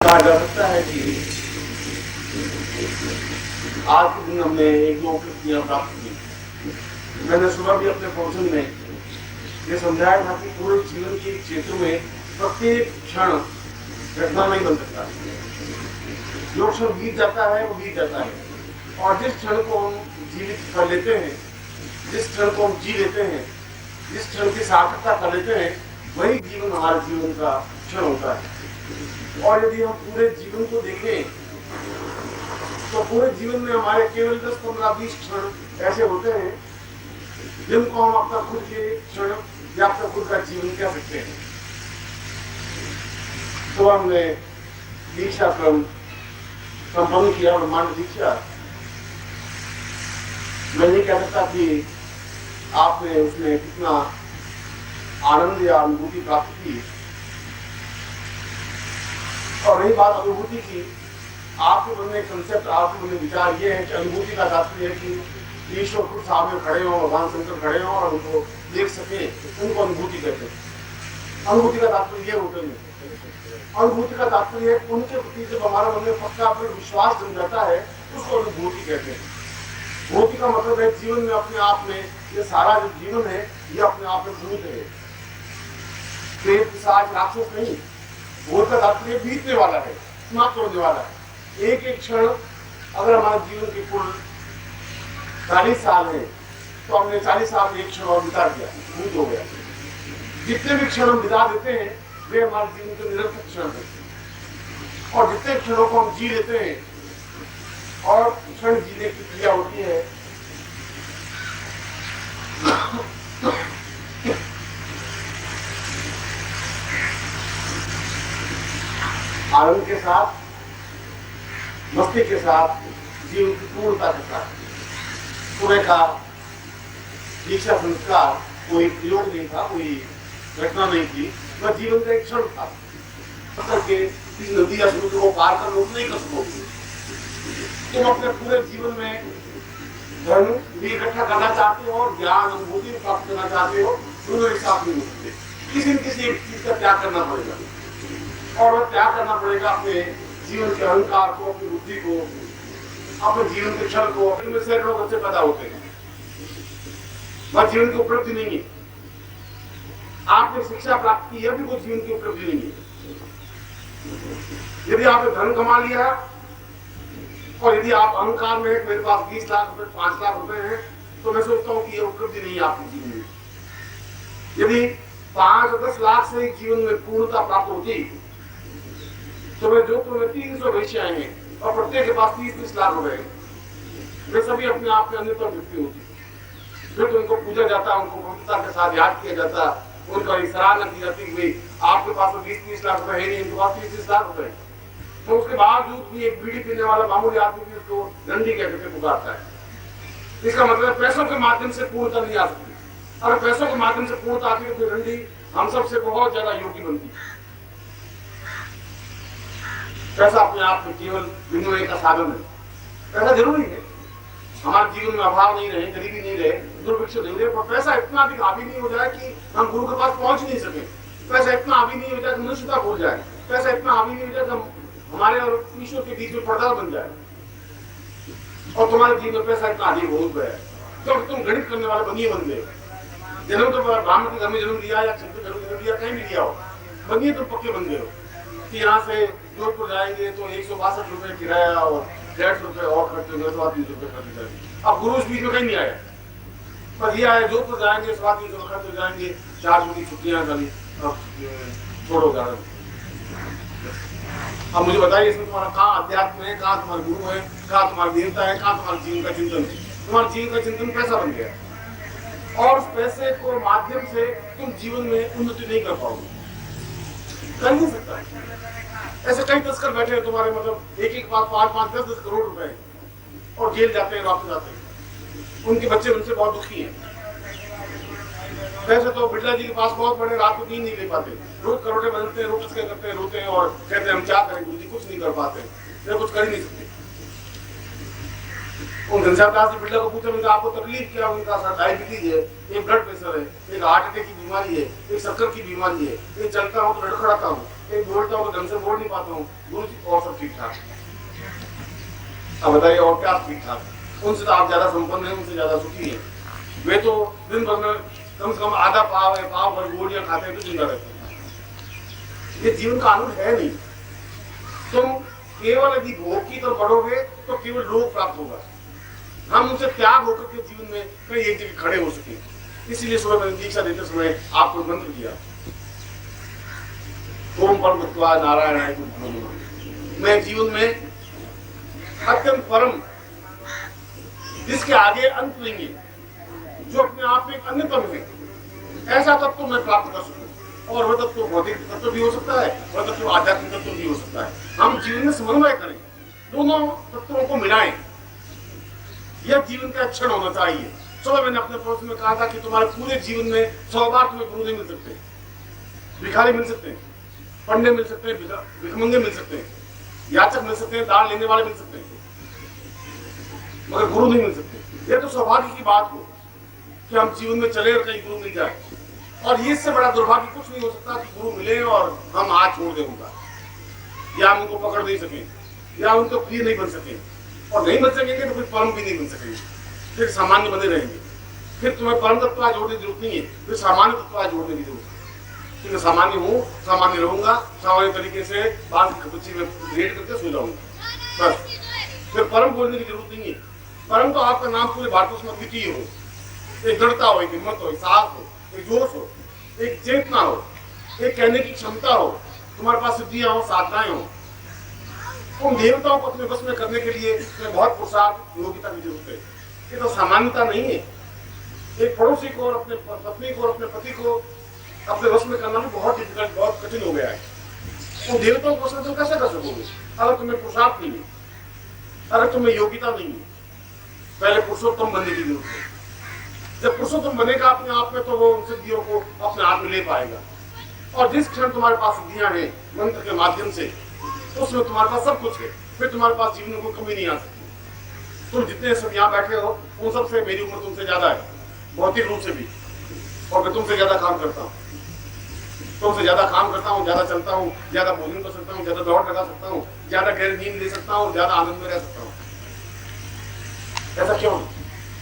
कहा जा सकता है कि आज के दिन हमने एक दो उपलब्धियां प्राप्त की। मैंने सुबह भी अपने प्रवचन में ये समझाया था कि पूरे जीवन के क्षेत्र में प्रत्येक क्षण घटना नहीं बन सकता। जो क्षण बीत जाता है वो बीत जाता है, और जिस क्षण को हम जीवित कर लेते हैं, जिस क्षण को हम जी लेते हैं, जिस क्षण की सार्थकता कर लेते हैं, वही जीवन हमारे जीवन का क्षण होता है। और यदि हम पूरे जीवन को देखें तो पूरे जीवन में हमारे केवल 10, 15, 20 क्षण ऐसे होते हैं जिनको हम अपना खुद के क्षण या अपना खुद का जीवन कह सकते हैं। तो हमने दीक्षा क्रम संपन्न किया, ब्रह्मांड दीक्षा। मैं नहीं कह सकता कि आपने उसमें कितना आनंद या अनुभूति प्राप्त की। और रही बात अनुभूति की, आपके मन में कंसेप्ट, आपके मन में विचार ये है कि अनुभूति का तात्पर्य है कि ईश्वर खुद सामने खड़े हों, भगवान शंकर खड़े हों और उनको देख सके, उनको अनुभूति कहते हैं। अनुभूति का तात्पर्य ये होता है। अनुभूति का तात्पर्य है उनके प्रति जब हमारा मन में पक्का अपना विश्वास जम जाता है, उसको अनुभूति कहते हैं। भूति का मतलब है जीवन में अपने आप में ये सारा जो जीवन है ये अपने आप में भूत है, प्रेत पिशाच राक्षस नहीं। भूत का तात्पर्य बीतने वाला है, समाप्त होने वाला है। एक एक क्षण, अगर हमारे जीवन के कुल 40 साल है तो हमने 40 साल में एक क्षण और बिता दिया, भूत हो गया। जितने भी क्षण हम बिता देते हैं वे हमारे जीवन के निरर्थक क्षण है, और जितने क्षणों को हम जी लेते हैं, और क्षण जीने की क्रिया होती है आनंद के साथ, मस्ती के साथ, जीवन की पूर्णता के साथ। सुबह का दीक्षा संस्कार कोई प्रयोग नहीं था, कोई घटना नहीं थी, वह जीवन का एक क्षण था। करके इस नदी या समुद्र को पार कर लोग नहीं कर सकोगे। तुम अपने पूरे जीवन में धन भी इकट्ठा करना चाहते हो और ज्ञान अनुभूति प्राप्त करना चाहते हो, दोनों एक साथ नहीं हो सकते। किसी न किसी एक चीज का त्याग करना पड़ेगा, और वह त्याग करना पड़ेगा अपने जीवन के अहंकार को, अपनी बुद्धि को, अपने जीवन के क्षण को। अपने सैकड़ों बच्चे पैदा होते हैं, वह जीवन की उपलब्धि नहीं है। आपने शिक्षा प्राप्त की है भी वो जीवन की उपलब्धि नहीं है। यदि आपने धन कमा लिया और यदि आप अहंकार में है, मेरे पास 20 लाख रुपए, 5 लाख रुपए हैं, तो मैं सोचता हूँ कि ये उपलब्धि नहीं है आपके जीवन में। यदि 5 और 10 लाख से जीवन में पूर्णता प्राप्त होती तो मैं जो तुम्हें 300 वेश्याएं हैं और प्रत्येक के पास 30-30 लाख रुपए हैं, वे सभी अपने आप में अन्यतम व्यक्ति होती। फिर तो उनको पूजा जाता, उनको पवित्रता के साथ याद किया जाता, उनका सराहना की जाती कि भाई आपके पास तो 20-30 लाख रुपए है नहीं, इनके पास 30-30 लाख रुपए। तो उसके बावजूद भी एक बीड़ी पीने वाला मामूली आदमी भी उसको रंडी कहकर पुकारता है। इसका मतलब पैसों के माध्यम से पूर्णता नहीं आ सकती। अगर पैसों के माध्यम से पूर्णता आती है तो रंडी हम सबसे बहुत ज्यादा योगी बनती है। पैसा अपने आप में केवल विनिमय का साधन है। पैसा जरूरी है, हमारे जीवन में अभाव नहीं रहे, गरीबी नहीं रहे, दुर्भिक्ष नहीं रहे, पर पैसा इतना अधिक हावी नहीं हो जाए कि हम गुरु के पास पहुंच नहीं सके। पैसा इतना हावी नहीं हो जाए कि मनुष्यता भूल जाए। पैसा इतना हावी नहीं हो जाए कि हम हमारे और ईश्वर के बीच में पर्दा बन जाए। और तुम्हारे जीवन में पैसा इतना अधिक हो गया क्योंकि तुम गणित करने वाले बनिए बन गए। जन्म तो ब्राह्मण के घर में जन्म लिया या क्षत्रिय घर में जन्म लिया, कहीं भी लिया हो, बनिए तुम पक्के बन गए हो कि यहाँ से जोधपुर जाएंगे तो 162 रुपए किराया और 150 रुपए और खर्च होंगे, 30 रुपए खर्च हो जाएंगे। अब गुरु उस बीच में कहीं नहीं आया, पर ये आया जोधपुर जाएंगे, 30 रुपए खर्च हो जाएंगे, 4 दिन की छुट्टियां खाली, छोड़ो गाड़ी। अब मुझे बताइए इसमें तुम्हारा कहाँ अध्यात्म है, कहाँ तुम्हारे गुरु है, कहाँ तुम्हारे देवता है, कहाँ तुम्हारे जीवन का चिंतन है। तुम्हारे जीवन का चिंतन पैसा बन गया, और उस पैसे को माध्यम से तुम जीवन में उन्नति नहीं कर पाओगे, कर नहीं सकता है। ऐसे कई तस्कर बैठे हैं तुम्हारे, मतलब एक एक पास 5-5, 10-10 करोड़ रुपए और जेल जाते हैं, वापस आते हैं। उनके बच्चे उनसे बहुत दुखी हैं। वैसे तो बिरला जी के पास बहुत बड़े, रात को नींद नहीं ले पाते, रोज करोड़े बदलते हैं, रोज करते हैं, रोते हैं और कहते हैं हम क्या करें गुरु जी, कुछ नहीं कर पाते, कुछ कर ही नहीं सकते। उन घनश्याम दास जी बिरला को पूछा, उनका आपको तकलीफ क्या? उनका डायबिटीज है, एक ब्लड प्रेशर है, एक हार्ट अटैक की बीमारी है, एक शक्कर की बीमारी है, एक चलता हूँ तो लड़खड़ाता हूँ, एक बोलता हूँ तो ढंग से बोल नहीं पाता हूँ, गुरु जी और सब ठीक ठाक। अब बताइए और क्या ठीक ठाक? उनसे तो आप ज्यादा संपन्न हैं, उनसे ज्यादा सुखी हैं। वे तो दिन भर में कम से कम आधा पाव है, पाव भर गोलियां खाते हैं तो जिंदा रहते हैं। ये जीवन का आनंद है नहीं। तुम केवल यदि भोग की तरफ बढ़ोगे तो केवल रोग प्राप्त होगा। हम उनसे त्याग होकर के जीवन में कहीं एक जगह खड़े हो सके। इसीलिए सुबह मैंने दीक्षा देते समय आपको मंत्र किया, ओम परमत्वा नारायण। मैं जीवन में अत्यंत परम, जिसके आगे अंत नहीं है, जो अपने आप में एक अन्यतम है, ऐसा तत्व मैं प्राप्त कर सकूं। और वह तत्व भौतिक तत्व भी हो सकता है, वह तत्व आध्यात्मिक तत्व भी हो सकता है। हम जीवन में समन्वय करें, दोनों तत्वों को मिलाएं, यह जीवन का क्षण होना चाहिए। सुबह मैंने अपने प्रवचन में कहा था कि तुम्हारे पूरे जीवन में 100 बार तुम्हें गुरु नहीं मिल सकते, भिखारी मिल सकते हैं, पंडे मिल सकते हैं, भिखमंगे मिल सकते हैं, याचक मिल सकते हैं, दान लेने वाले मिल सकते हैं, मगर गुरु नहीं मिल सकते। यह तो सौभाग्य की बात हो कि हम जीवन में चले और कहीं गुरु मिल जाए। और ये इससे बड़ा दुर्भाग्य कुछ नहीं हो सकता कि गुरु मिले और हम हाथ छोड़ दें उनका, या हम उनको पकड़ नहीं सकें, या उनको प्रिय नहीं बन सकें। और नहीं बन सकेंगे तो फिर परम भी नहीं बन सकेंगे, फिर सामान्य बने रहेंगे। फिर तुम्हें परम तत्व जोड़ने की जरूरत नहीं है, फिर सामान्य तत्व जोड़ने की जरूरत है। क्योंकि सामान्य हूँ, सामान्य रहूंगा, सामान्य तरीके से बांध बच्ची में रेड करके सो जाऊंगा, बस। फिर परम बोलने की जरूरत नहीं है। परम तो आपका नाम पूरे भारत में द्वितीय हो, एक दृढ़ता हो, एक हिम्मत हो, एक साहस हो, एक जोश हो, एक चेतना हो, एक कहने की क्षमता हो, तुम्हारे पास सिद्धियां हो, साधनाएं हो। उन देवताओं को अपने बस में करने के लिए बहुत पुरुषार्थ, योग्यता की जरूरत है। ये तो सामान्यता नहीं है। एक पड़ोसी को और अपने पत्नी को और अपने पति को अपने वश में करना भी बहुत डिफिकल्ट, बहुत कठिन हो गया है। उन देवताओं को वश में तुम कैसे कर सकोगे अगर तुम्हें पुरुषार्थ नहीं है, अगर तुम्हें योग्यता नहीं है? पहले पुरुषोत्तम बनने की जरूरत है। जब पुरुषोत्तम बनेगा अपने आप में, तो वो उन सिद्धियों को अपने हाथ में ले पाएगा। और जिस क्षण तुम्हारे पास सिद्धियां हैं मंत्र के माध्यम से, उसमें तुम्हारे पास सब कुछ है, फिर तुम्हारे पास जीवन में कोई कमी नहीं आ सकती। तुम जितने सब यहाँ बैठे हो, उन सबसे मेरी उम्र तुमसे ज्यादा है, भौतिक रूप से भी, और मैं तुमसे ज्यादा काम करता हूँ, तुमसे ज्यादा काम करता हूँ, ज्यादा चलता हूँ, ज्यादा भोजन कर सकता हूँ, ज्यादा दौड़ लगा सकता हूँ, ज्यादा गहरी नींद ले सकता हूँ, ज्यादा आनंद में रह सकता हूँ। ऐसा क्यों?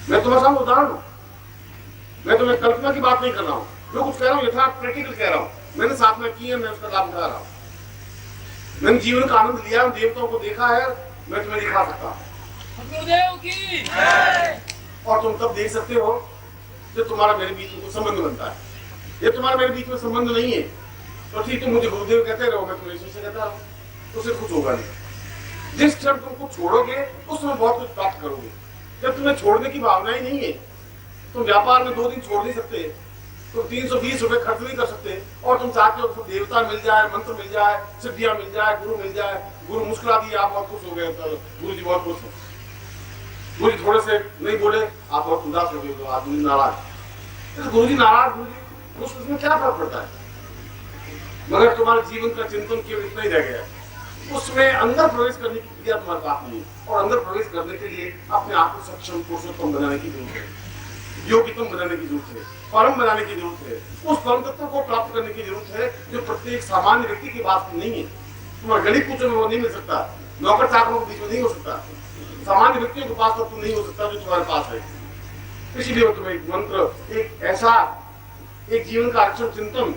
मैं तुम्हारे सामने उदाहरण हूँ, मैं तुम्हें कल्पना की बात नहीं कर रहा हूँ। जो कुछ कह रहा हूँ यथार्थ प्रैक्टिकल कह रहा हूँ। मैंने साधना की है, मैं उसका लाभ उठा रहा हूँ। मैंने जीवन का आनंद लिया, देवताओं को देखा है, मैं तुम्हें दिखा सकता हूँ। और तुम तब देख सकते हो जब तुम्हारा मेरे बीच में संबंध बनता है। ये तुम्हारा मेरे बीच में संबंध नहीं है तो ठीक, तुम मुझे गुरुदेव कहते रहो, मैं तुम्हें ईश्वर से कहता रहूं, तो उससे कुछ होगा नहीं। जिस क्षण तुम कुछ छोड़ोगे उसमें बहुत कुछ प्राप्त करोगे। जब तुम्हें छोड़ने की भावना ही नहीं है, तुम व्यापार में 2 दिन छोड़ नहीं सकते, तुम 320 रुपए खर्च नहीं कर सकते, और तुम चाहते हो कि देवता मिल जाए, मंत्र मिल जाए, सिद्धियां मिल जाए, गुरु मिल जाए। गुरु मुस्कुरा दिए, आप बहुत खुश हो गए, तो गुरु जी बहुत खुश हो। गुरु जी थोड़े से नहीं बोले, आप बहुत उदास हो गए, तो आप नाराज। गुरु जी नाराज, गुरु जी उसमें क्या फर्क पड़ता है? मगर तुम्हारे जीवन का चिंतन केवल इतना ही रह गया, उसमें अंदर प्रवेश करने की क्रिया तुम्हारे पास नहीं है। और अंदर प्रवेश करने के लिए अपने आप को सक्षम, पुरुषोत्तम बनाने की जरूरत है, योग्यतम बनाने की जरूरत है, परम बनाने की जरूरत है। उस परम तत्व को प्राप्त करने की जरूरत है जो प्रत्येक सामान्य व्यक्ति की बात नहीं है। तुम्हारे गरीब पूछो में वो नहीं मिल सकता, नौकर चाकरों के बीच में नहीं हो सकता, सामान्य व्यक्तियों के पास तत्व नहीं हो सकता जो तुम्हारे पास है। इसीलिए तुम्हें एक मंत्र, एक ऐसा एक जीवन का अक्षर चिंतन,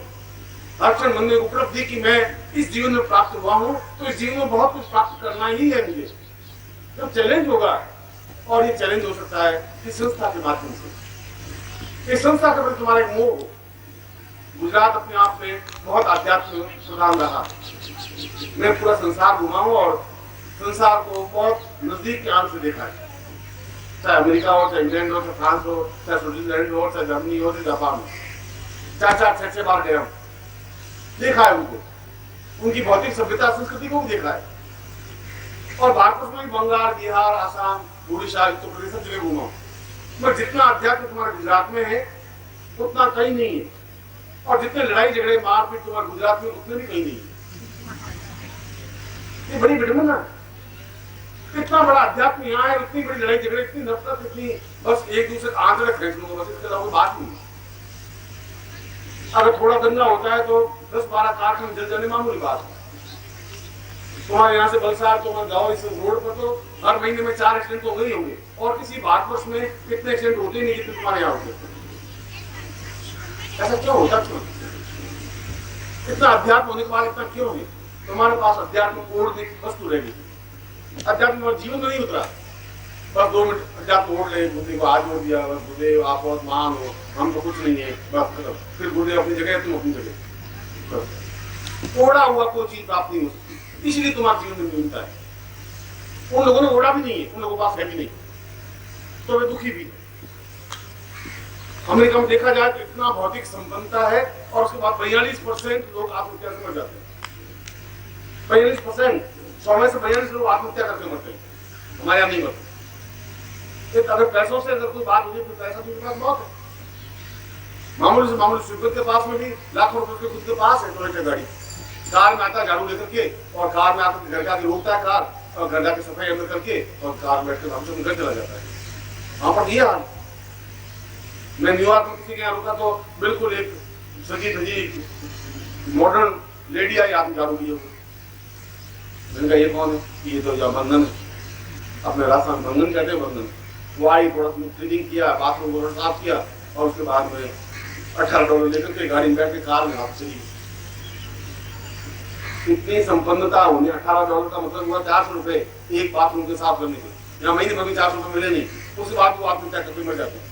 अक्षर मन में उपलब्धि कि मैं इस जीवन में प्राप्त हुआ हूँ, तो इस जीवन में बहुत कुछ प्राप्त करना ही है मुझे। जब चैलेंज होगा, और ये चैलेंज हो सकता है इस संस्था के माध्यम से, इस संस्था के प्रति तुम्हारा एक मोह हो। गुजरात अपने आप में बहुत आध्यात्मिक प्रधान रहा। मैं पूरा संसार घुमा हूँ और संसार को बहुत नजदीक के आंख से देखा है, चाहे अमेरिका हो, चाहे इंग्लैंड हो, चाहे फ्रांस हो, चाहे स्विट्जरलैंड हो, चाहे जर्मनी हो, चाहे जापान हो। 4-6 बार गया हूँ, देखा है उनको, उनकी भौतिक सभ्यता संस्कृति को भी देखा है। और भारत में बंगाल, बिहार, आसाम, उड़ीसा, उत्तर प्रदेश सब जगह घूमा हूँ। मगर जितना अध्यात्म तुम्हारे गुजरात में है उतना कहीं नहीं है, और जितने लड़ाई झगड़े मारपीट तुम्हारे गुजरात में उतने भी कहीं नहीं है। ये बड़ी विडंबना है। इतना बड़ा अध्यात्म यहाँ है, इतनी बड़ी लड़ाई झगड़े, इतनी नफरत, इतनी बस एक दूसरे आंकड़े खींच लो, बस इसके अलावा बात नहीं। अगर थोड़ा गंदा होता है तो 10-12 कारखाने जल जाने मामूली बात है। तुम्हारे यहाँ से बलसाड़ तुम्हारे गाँव इस रोड पर तो हर महीने में 4 एक्सीडेंट तो गए होंगे, और किसी भारतवर्ष में कितने एक्सीडेंट होते नहीं जितने तुम्हारे यहाँ होते। ऐसा क्यों होता? क्यों? इतना अध्यात्म होने के बाद इतना क्यों है? तुम्हारे पास अध्यात्म को ओढ़ने की वस्तु रहेगी। अध्यात्म और जीवन में नहीं उतरा, बस 2 मिनट अध्यात्म ओढ़ ले, बुद्धि को आज ओढ़ दिया, बस गुरुदेव आप बहुत महान हो, हम तो कुछ नहीं है, बस खत्म। फिर गुरुदेव अपनी जगह, तुम अपनी जगह। ओढ़ा हुआ कोई चीज प्राप्त नहीं हो सकती, इसलिए तुम्हारे जीवन में न्यूनता है। उन लोगों ने ओढ़ा भी नहीं है, उन लोगों के पास है भी नहीं, तो वे दुखी भी। अमेरिका में देखा जाए तो इतना भौतिक संपन्नता है, और उसके बाद 42% लोग आत्महत्या से मर जाते हैं। 42%, 100 में से 42 लोग आत्महत्या करके मरते हैं। हमारे यहाँ नहीं मरते। अगर पैसों से अगर कोई बात होगी तो पैसा तो पास बहुत है। मामूली से मामूली स्वीकृत के पास में भी लाखों रुपए के खुद के पास है। टोयोटा गाड़ी, कार में आता झाड़ू लेकर के, और कार में आकर घर जाके रोकता है कार, और घर जाके सफाई अंदर करके, और कार बैठ कर हमसे घर चला जाता है। वहां पर ये हाल। मैं न्यूयॉर्क में किसी के यहाँ रुका तो बिल्कुल एक सजी धजी मॉडर्न लेडी आई, आदमी झाड़ू लिए हुए। मैंने कहा ये कौन है? ये तो जो बंधन है, अपने रास्ता में बंधन कहते हैं। बंधन वो आई, थोड़ा क्लीनिंग किया, बाथरूम वगैरह साफ किया, और उसके बाद में $18 लेकर के गाड़ी में बैठ के कार में आप चली। इतनी संपन्नता होने, $18 का मतलब हुआ 400 रुपए एक बाथरूम के साफ करने के। यहाँ महीने में भी 400 रुपए मिले नहीं, उसके बाद वो आत्महत्या करके मर जाते हैं।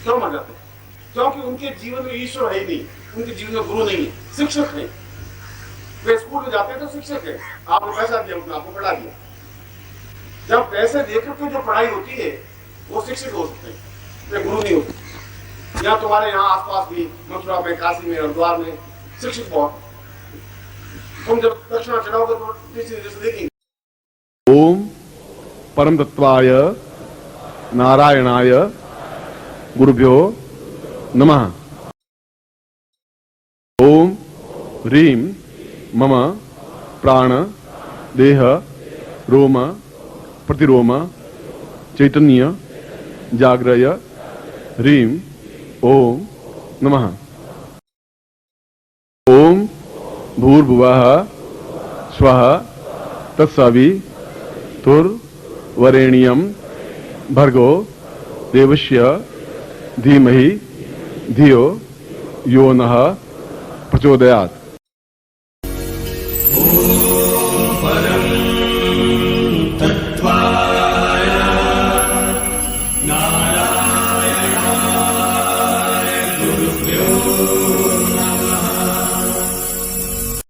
क्यों मर जाते हैं? क्योंकि उनके जीवन में ईश्वर है ही नहीं, उनके जीवन में गुरु नहीं है, शिक्षक नहीं। वे स्कूल में जाते हैं तो शिक्षक है, आपने पैसा दिया, उसने आपको पढ़ा दिया। जब पैसे देकर के जो पढ़ाई होती है वो शिक्षक हो सकते हैं, वे गुरु नहीं हो सकते। यहाँ तुम्हारे यहाँ आसपास भी मथुरा में, काशी में, हरिद्वार में शिक्षक बहुत। तुम जब दक्षिणा चढ़ाओगे तो जैसे देखेंगे। ओम परम तत्वाय नारायणाय गुरुभ्यो नमः। ओम ह्रीं मम प्राण देह रोम प्रतिरोम चैतन्य जाग्रय ह्रीं ओम नमः। ओम भूर्भुवः स्वः तत्सवितुर्वरेण्यं भर्गो देवस्य धीमहि धियो यो नः प्रचोदयात्।